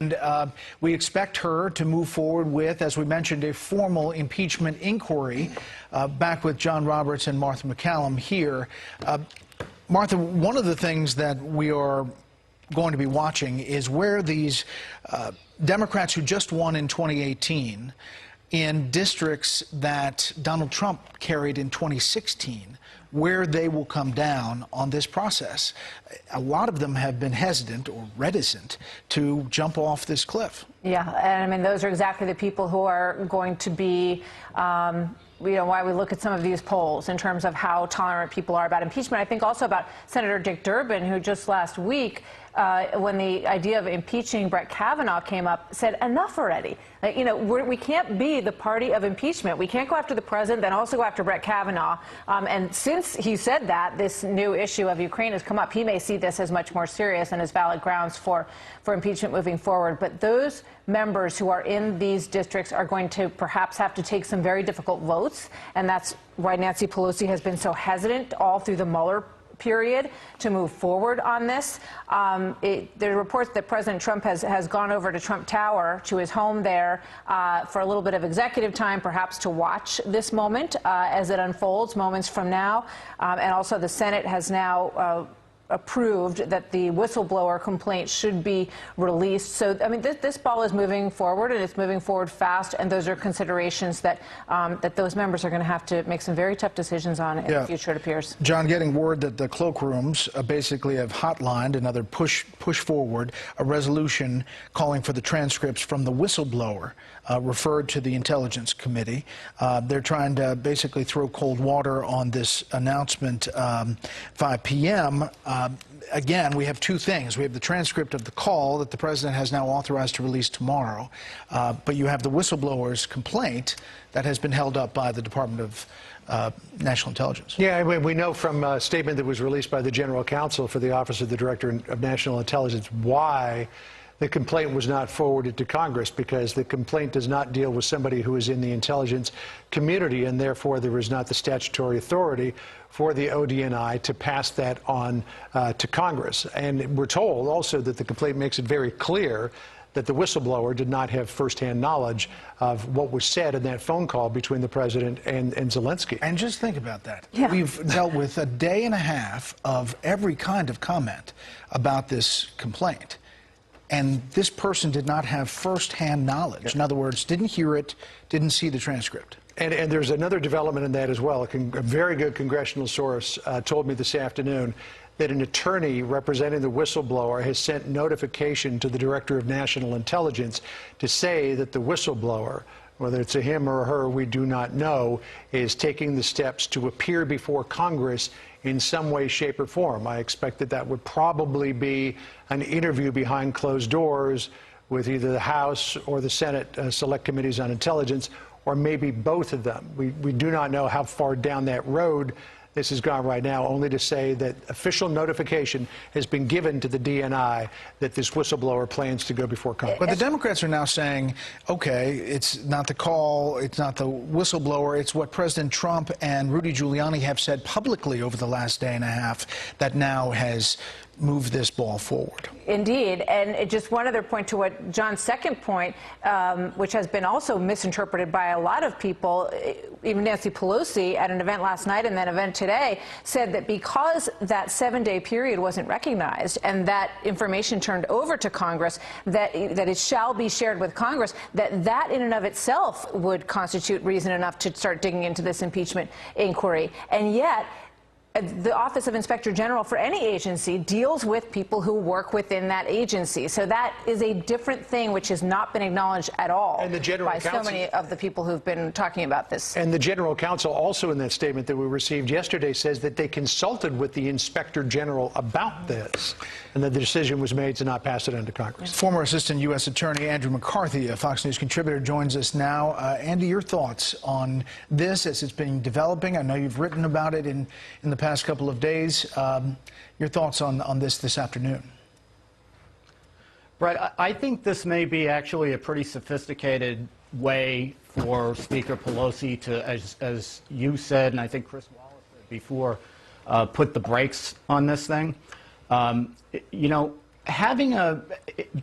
And we expect her to move forward with, as we mentioned, a formal impeachment inquiry. Back with John Roberts and Martha McCallum here. Martha, one of the things that we are going to be watching is where these Democrats who just won in 2018 in districts that Donald Trump carried in 2016, where they will come down on this process. A lot of them have been hesitant or reticent to jump off this cliff. Yeah, and I mean, those are exactly the people who are going to be, why we look at some of these polls in terms of how tolerant people are about impeachment. I think also about Senator Dick Durbin, who just last week, when the idea of impeaching Brett Kavanaugh came up, said, enough already. Like, we can't be the party of impeachment. We can't go after the president, then also go after Brett Kavanaugh. And since he said that, this new issue of Ukraine has come up. He may see this as much more serious and as valid grounds for impeachment moving forward. But those members who are in these districts are going to perhaps have to take some very difficult votes. And that's why Nancy Pelosi has been so hesitant all through the Mueller period to move forward on this. There are reports that President Trump has gone over to Trump Tower, to his home there, for a little bit of executive time, perhaps to watch this moment as it unfolds moments from now. And also the Senate has now approved that the whistleblower complaint should be released. So, I mean, this ball is moving forward, and it's moving forward fast, and those are considerations that that those members are going to have to make some very tough decisions on in the future, it appears. John, getting word that the cloakrooms basically have hotlined another push forward a resolution calling for the transcripts from the whistleblower referred to the Intelligence Committee. They're trying to basically throw cold water on this announcement, 5 p.m. Again, we have two things. We have the transcript of the call that the president has now authorized to release tomorrow, but you have the whistleblower's complaint that has been held up by the Department of National Intelligence. Yeah, we know from a statement that was released by the General Counsel for the Office of the Director of National Intelligence why the complaint was not forwarded to Congress, because the complaint does not deal with somebody who is in the intelligence community, and therefore there is not the statutory authority for the ODNI to pass that on to Congress. And we're told also that the complaint makes it very clear that the whistleblower did not have firsthand knowledge of what was said in that phone call between the president and Zelensky. And just think about that. Yeah. We've dealt with a day and a half of every kind of comment about this complaint. And this person did not have firsthand knowledge. In other words, didn't hear it, didn't see the transcript. And there's another development in that as well. A very good congressional source told me this afternoon that an attorney representing the whistleblower has sent notification to the Director of National Intelligence to say that the whistleblower, whether it's a him or a her, we do not know, is taking the steps to appear before Congress in some way, shape, or form. I expect that that would probably be an interview behind closed doors with either the House or the Senate Select Committees on Intelligence, or maybe both of them. We do not know how far down that road this has gone right now, only to say that official notification has been given to the DNI that this whistleblower plans to go before Congress. But the Democrats are now saying, okay, it's not the call, it's not the whistleblower, it's what President Trump and Rudy Giuliani have said publicly over the last day and a half that now has move this ball forward. Indeed. And just one other point to what John's second point, which has been also misinterpreted by a lot of people, even Nancy Pelosi at an event last night and that event today, said that because that 7-day period wasn't recognized and that information turned over to Congress, that it shall be shared with Congress, that in and of itself would constitute reason enough to start digging into this impeachment inquiry. And yet, the Office of Inspector General for any agency deals with people who work within that agency. So that is a different thing which has not been acknowledged at all by so many of the people who've been talking about this. And the General Counsel also in that statement that we received yesterday says that they consulted with the Inspector General about this and that the decision was made to not pass it on to Congress. Former Assistant U.S. Attorney Andrew McCarthy, a Fox News contributor, joins us now. Andy, your thoughts on this as it's been developing? I know you've written about it in the past couple of days. Your thoughts on this afternoon? Brett, I think this may be actually a pretty sophisticated way for Speaker Pelosi to, as you said, and I think Chris Wallace said before, put the brakes on this thing. You know,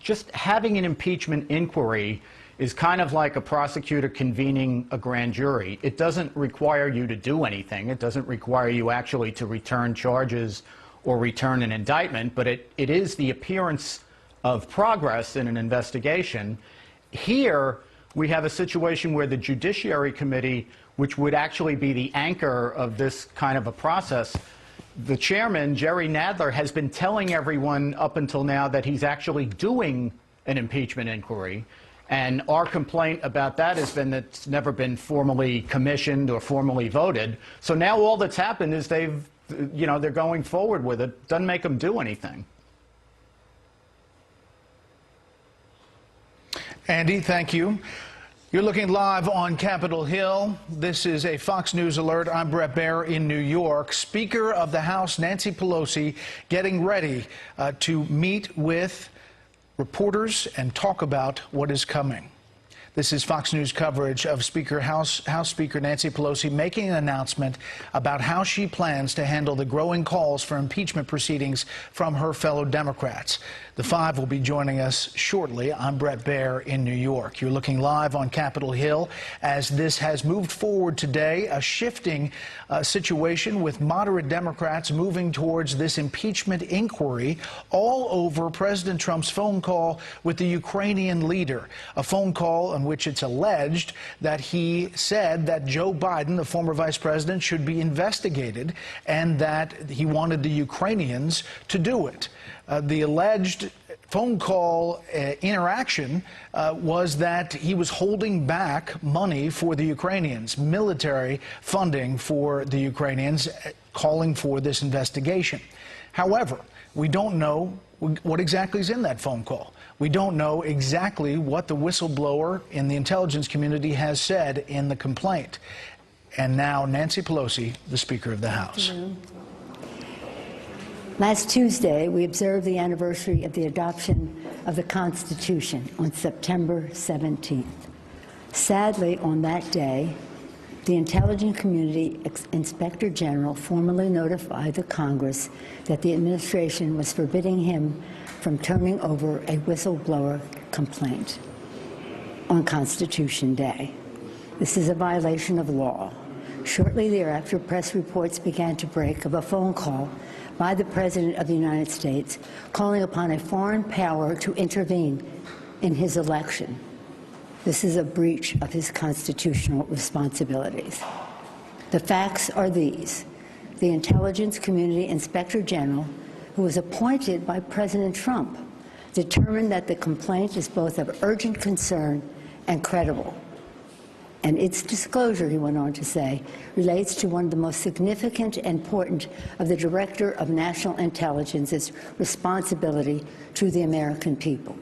just having an impeachment inquiry is kind of like a prosecutor convening a grand jury. It doesn't require you to do anything. It doesn't require you actually to return charges or return an indictment, but it is the appearance of progress in an investigation. Here, we have a situation where the Judiciary Committee, which would actually be the anchor of this kind of a process, the chairman, Jerry Nadler, has been telling everyone up until now that he's actually doing an impeachment inquiry. And our complaint about that has been that it's never been formally commissioned or formally voted. So now all that's happened is they're going forward with it. Doesn't make them do anything. Andy, thank you. You're looking live on Capitol Hill. This is a Fox News alert. I'm Brett Baer in New York. Speaker of the House, Nancy Pelosi, getting ready to meet with reporters and talk about what is coming. This is Fox News coverage of House Speaker Nancy Pelosi making an announcement about how she plans to handle the growing calls for impeachment proceedings from her fellow Democrats. The five will be joining us shortly. I'm Brett Baer in New York. You're looking live on Capitol Hill as this has moved forward today, a shifting situation with moderate Democrats moving towards this impeachment inquiry all over President Trump's phone call with the Ukrainian leader, a phone call in which it's alleged that he said that Joe Biden, the former vice president, should be investigated and that he wanted the Ukrainians to do it. The alleged phone call interaction was that he was holding back money for the Ukrainians, military funding for the Ukrainians, calling for this investigation. However, we don't know what exactly is in that phone call. We don't know exactly what the whistleblower in the intelligence community has said in the complaint. And now Nancy Pelosi, the Speaker of the House. Last Tuesday, we observed the anniversary of the adoption of the Constitution on September 17th. Sadly, on that day, the intelligence community Inspector General formally notified the Congress that the administration was forbidding him from turning over a whistleblower complaint on Constitution Day. This is a violation of law. Shortly thereafter, press reports began to break of a phone call by the President of the United States calling upon a foreign power to intervene in his election. This is a breach of his constitutional responsibilities. The facts are these. The Intelligence Community Inspector General, who was appointed by President Trump, determined that the complaint is both of urgent concern and credible. And its disclosure, he went on to say, relates to one of the most significant and important of the Director of National Intelligence's responsibility to the American people.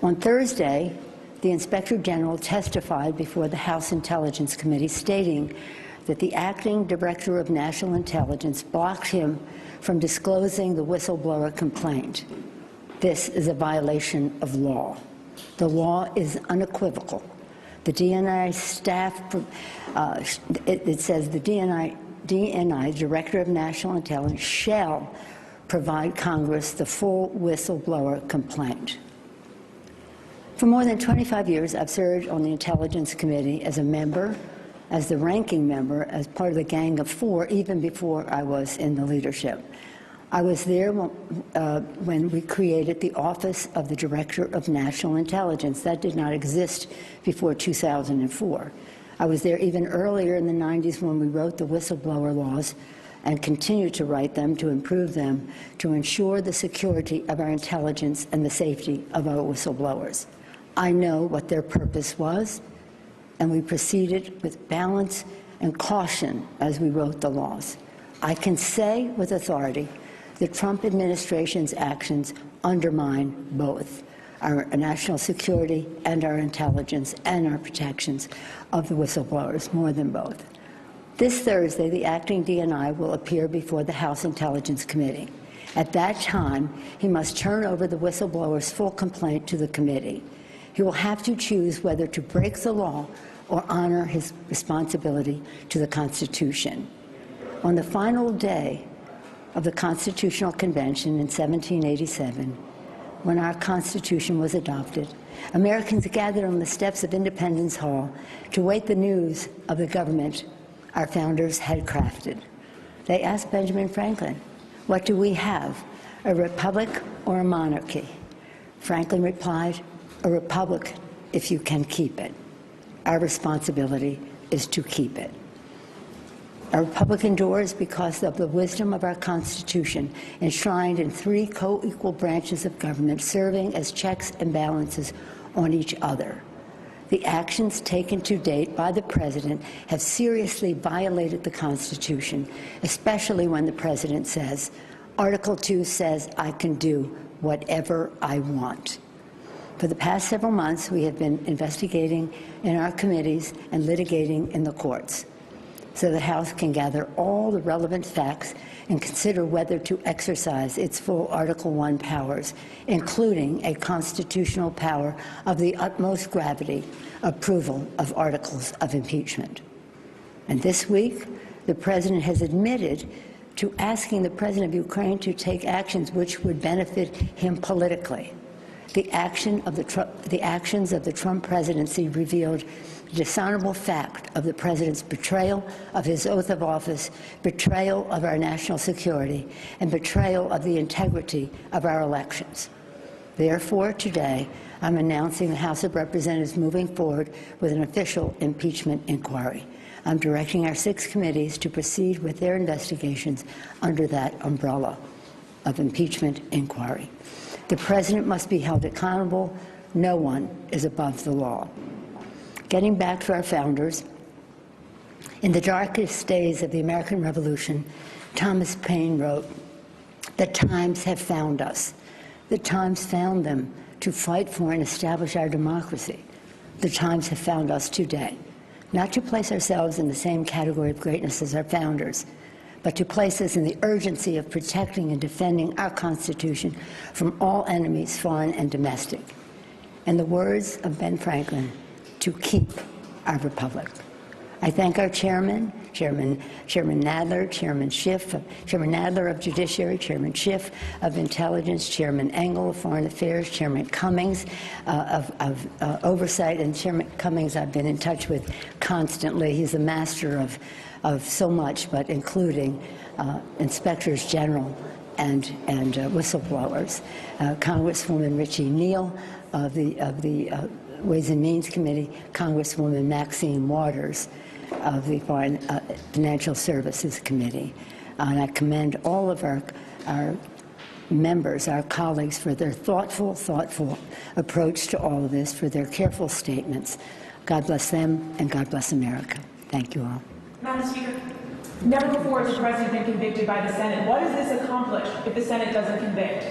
On Thursday, the Inspector General testified before the House Intelligence Committee, stating that the acting Director of National Intelligence blocked him from disclosing the whistleblower complaint. This is a violation of law. The law is unequivocal. The DNI staff, it says the DNI, Director of National Intelligence, shall provide Congress the full whistleblower complaint. For more than 25 years, I've served on the Intelligence Committee as a member, as the ranking member, as part of the Gang of Four, even before I was in the leadership. I was there when we created the Office of the Director of National Intelligence. That did not exist before 2004. I was there even earlier in the 90s when we wrote the whistleblower laws and continue to write them to improve them to ensure the security of our intelligence and the safety of our whistleblowers. I know what their purpose was, and we proceeded with balance and caution as we wrote the laws. I can say with authority the Trump administration's actions undermine both our national security and our intelligence and our protections of the whistleblowers, more than both. This Thursday, the acting DNI will appear before the House Intelligence Committee. At that time, he must turn over the whistleblower's full complaint to the committee. He will have to choose whether to break the law or honor his responsibility to the Constitution. On the final day, of the Constitutional Convention in 1787, when our Constitution was adopted, Americans gathered on the steps of Independence Hall to await the news of the government our founders had crafted. They asked Benjamin Franklin, "What do we have, a republic or a monarchy?" Franklin replied, "A republic if you can keep it." Our responsibility is to keep it. Our republic endures because of the wisdom of our Constitution, enshrined in 3 co-equal branches of government serving as checks and balances on each other. The actions taken to date by the President have seriously violated the Constitution, especially when the President says, Article 2 says I can do whatever I want. For the past several months, we have been investigating in our committees and litigating in the courts, so the House can gather all the relevant facts and consider whether to exercise its full Article 1 powers, including a constitutional power of the utmost gravity, approval of articles of impeachment. And this week, the President has admitted to asking the President of Ukraine to take actions which would benefit him politically. The actions of the Trump presidency revealed the dishonorable fact of the President's betrayal of his oath of office, betrayal of our national security, and betrayal of the integrity of our elections. Therefore, today, I'm announcing the House of Representatives moving forward with an official impeachment inquiry. I'm directing our 6 committees to proceed with their investigations under that umbrella of impeachment inquiry. The President must be held accountable. No one is above the law. Getting back to our founders, in the darkest days of the American Revolution, Thomas Paine wrote, "The times have found us. The times found them to fight for and establish our democracy. The times have found us today, not to place ourselves in the same category of greatness as our founders, but to place us in the urgency of protecting and defending our Constitution from all enemies, foreign and domestic." In the words of Ben Franklin, to keep our republic. I thank our Chairman Nadler, Chairman Schiff, Chairman Nadler of Judiciary, Chairman Schiff of Intelligence, Chairman Engel of Foreign Affairs, Chairman Cummings of Oversight, and Chairman Cummings I've been in touch with constantly. He's a master of so much, but including inspectors general and whistleblowers. Congresswoman Richie Neal of the Ways and Means Committee, Congresswoman Maxine Waters of the Foreign Financial Services Committee. And I commend all of our members, our colleagues, for their thoughtful approach to all of this, for their careful statements. God bless them, and God bless America. Thank you all. Madam Speaker, never before has the President been convicted by the Senate. What does this accomplish if the Senate doesn't convict?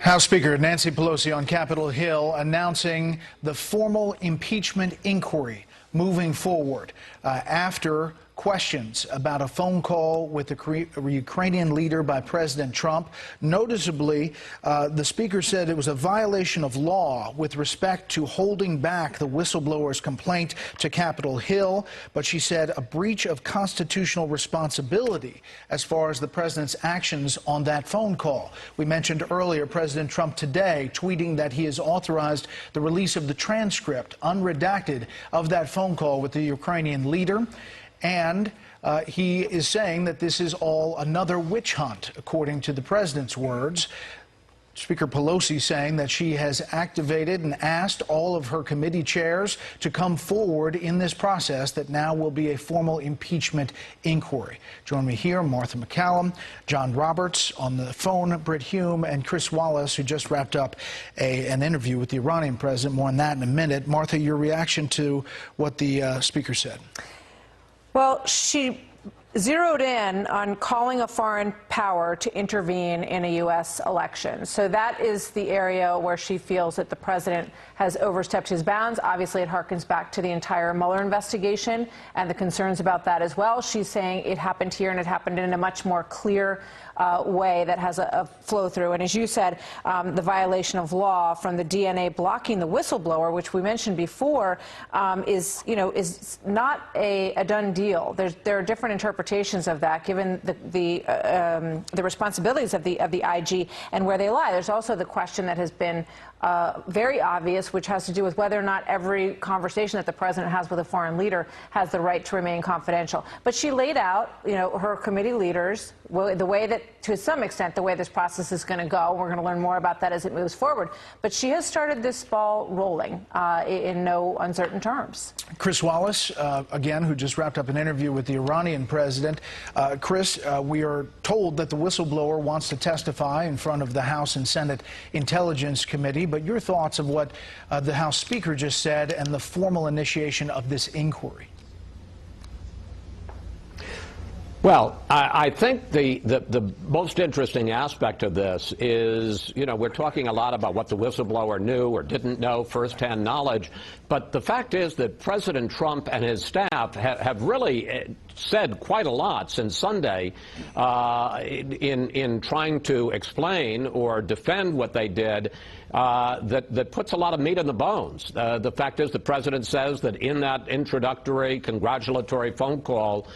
House Speaker Nancy Pelosi on Capitol Hill announcing the formal impeachment inquiry moving forward after questions about a phone call with the Ukrainian leader by President Trump. Noticeably, the Speaker said it was a violation of law with respect to holding back the whistleblower's complaint to Capitol Hill, but she said a breach of constitutional responsibility as far as the President's actions on that phone call. We mentioned earlier President Trump today tweeting that he has authorized the release of the transcript, unredacted, of that phone call with the Ukrainian leader. And he is saying that this is all another witch hunt, according to the President's words. Speaker Pelosi saying that she has activated and asked all of her committee chairs to come forward in this process that now will be a formal impeachment inquiry. Join me here, Martha MacCallum, John Roberts on the phone, Britt Hume, and Chris Wallace, who just wrapped up an interview with the Iranian president. More on that in a minute. Martha, your reaction to what the Speaker said? Well, she zeroed in on calling a foreign power to intervene in a U.S. election. So that is the area where she feels that the President has overstepped his bounds. Obviously, it harkens back to the entire Mueller investigation and the concerns about that as well. She's saying it happened here and it happened in a much more clear way that has a flow through. And as you said, the violation of law from the DNA blocking the whistleblower, which we mentioned before, is not a done deal. There are different interpretations of that, given the responsibilities of the IG and where they lie. There's also the question that has been very obvious, which has to do with whether or not every conversation that the president has with a foreign leader has the right to remain confidential. But she laid out, her committee leaders, the way that, to some extent, the way this process is going to go. We're going to learn more about that as it moves forward. But she has started this ball rolling in no uncertain terms. Chris Wallace, again, who just wrapped up an interview with the Iranian president. Chris, we are told that the whistleblower wants to testify in front of the House and Senate Intelligence Committee. But your thoughts of what the House Speaker just said and the formal initiation of this inquiry? Well, I think the most interesting aspect of this is, we're talking a lot about what the whistleblower knew or didn't know, firsthand knowledge. But the fact is that President Trump and his staff have really said quite a lot since Sunday in trying to explain or defend what they did that puts a lot of meat on the bones. The fact is the president says that in that introductory congratulatory phone call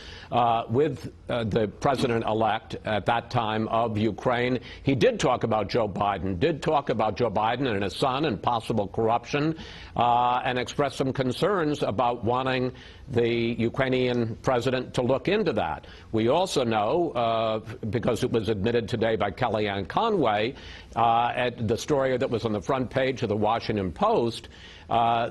with the president-elect at that time of Ukraine, he did talk about Joe Biden, and his son and possible corruption, and expressed some concerns about wanting the Ukrainian president to look into that. We also know, because it was admitted today by Kellyanne Conway, at the story that was on the front page of the Washington Post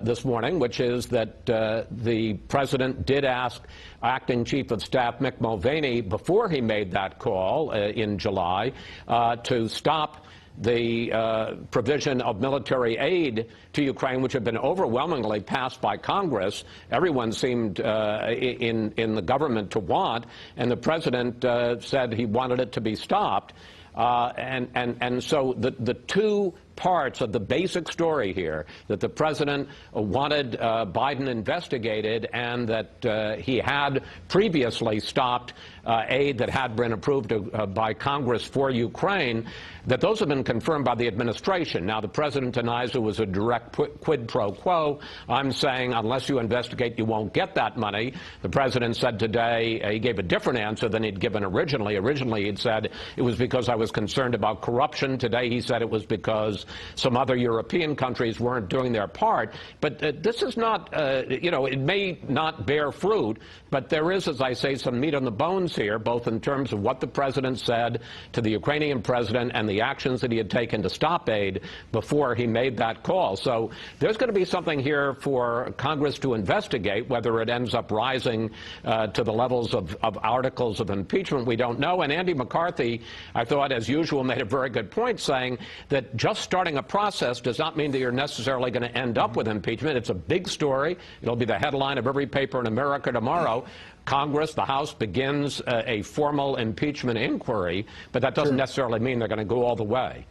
this morning, which is that the president did ask Acting Chief of Staff Mick Mulvaney, before he made that call in July, to stop the provision of military aid to Ukraine, which had been overwhelmingly passed by Congress. Everyone seemed in the government to want, and the president said he wanted it to be stopped. And so the two parts of the basic story here, that the president wanted Biden investigated and that he had previously stopped aid that had been approved by Congress for Ukraine, that those have been confirmed by the administration. Now, the president denies it was a direct quid pro quo. I'm saying unless you investigate, you won't get that money. The president said today, he gave a different answer than he'd given originally. Originally, he'd said it was because I was concerned about corruption. Today, he said it was because some other European countries weren't doing their part. But this is not, it may not bear fruit, but there is, as I say, some meat on the bones here, both in terms of what the president said to the Ukrainian president and the actions that he had taken to stop aid before he made that call. So there's going to be something here for Congress to investigate. Whether it ends up rising to the levels of articles of impeachment, we don't know. And Andy McCarthy, I thought, as usual, made a very good point, saying that just starting a process does not mean that you're necessarily going to end up with impeachment. It's a big story. It'll be the headline of every paper in America tomorrow. Congress, the House, begins a formal impeachment inquiry, but that doesn't necessarily mean they're going to go all the way.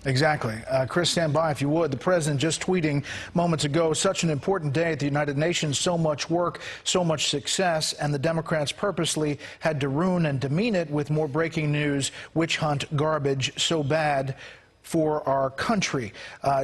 Exactly. Chris, stand by if you would. The president just tweeting moments ago, such an important day at the United Nations, so much work, so much success, and the Democrats purposely had to ruin and demean it with more breaking news, witch hunt garbage, so bad for our country.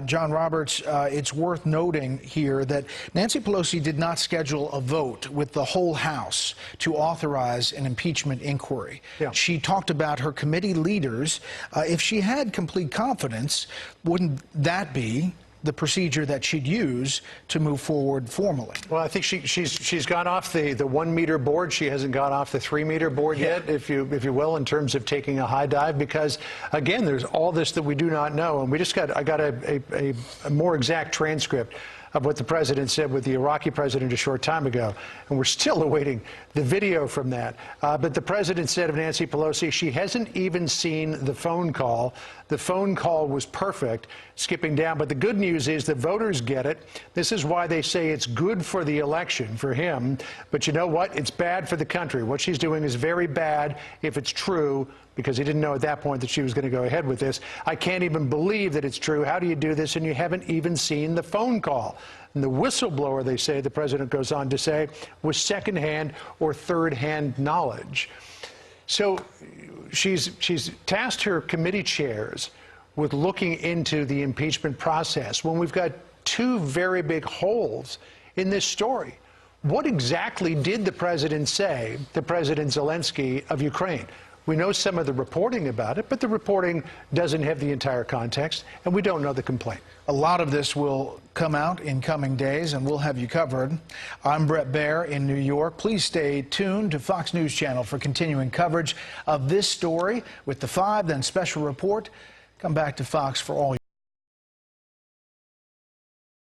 John Roberts, it's worth noting here that Nancy Pelosi did not schedule a vote with the whole House to authorize an impeachment inquiry. Yeah. She talked about her committee leaders. If she had complete confidence, wouldn't that be the procedure that she'd use to move forward formally? Well, I think she's gone off the 1 meter board. She hasn't gone off the 3 meter board yet, if you will, in terms of taking a high dive, because again, there's all this that we do not know, and I got a more exact transcript of what the president said with the Iraqi president a short time ago, and we're still awaiting the video from that. But the president said of Nancy Pelosi, she hasn't even seen the phone call. The phone call was perfect, skipping down. But the good news is the voters get it. This is why they say it's good for the election, for him. But you know what? It's bad for the country. What she's doing is very bad if it's true, because he didn't know at that point that she was going to go ahead with this. I can't even believe that it's true. How do you do this and you haven't even seen the phone call? And the whistleblower, they say, the president goes on to say, was second-hand or third-hand knowledge. So she's tasked her committee chairs with looking into the impeachment process when we've got two very big holes in this story. What exactly did the president say to President Zelensky of Ukraine? We know some of the reporting about it, but the reporting doesn't have the entire context, and we don't know the complaint. A lot of this will come out in coming days, and we'll have you covered. I'm Brett Baer in New York. Please stay tuned to Fox News Channel for continuing coverage of this story with the 5, then special report. Come back to Fox for all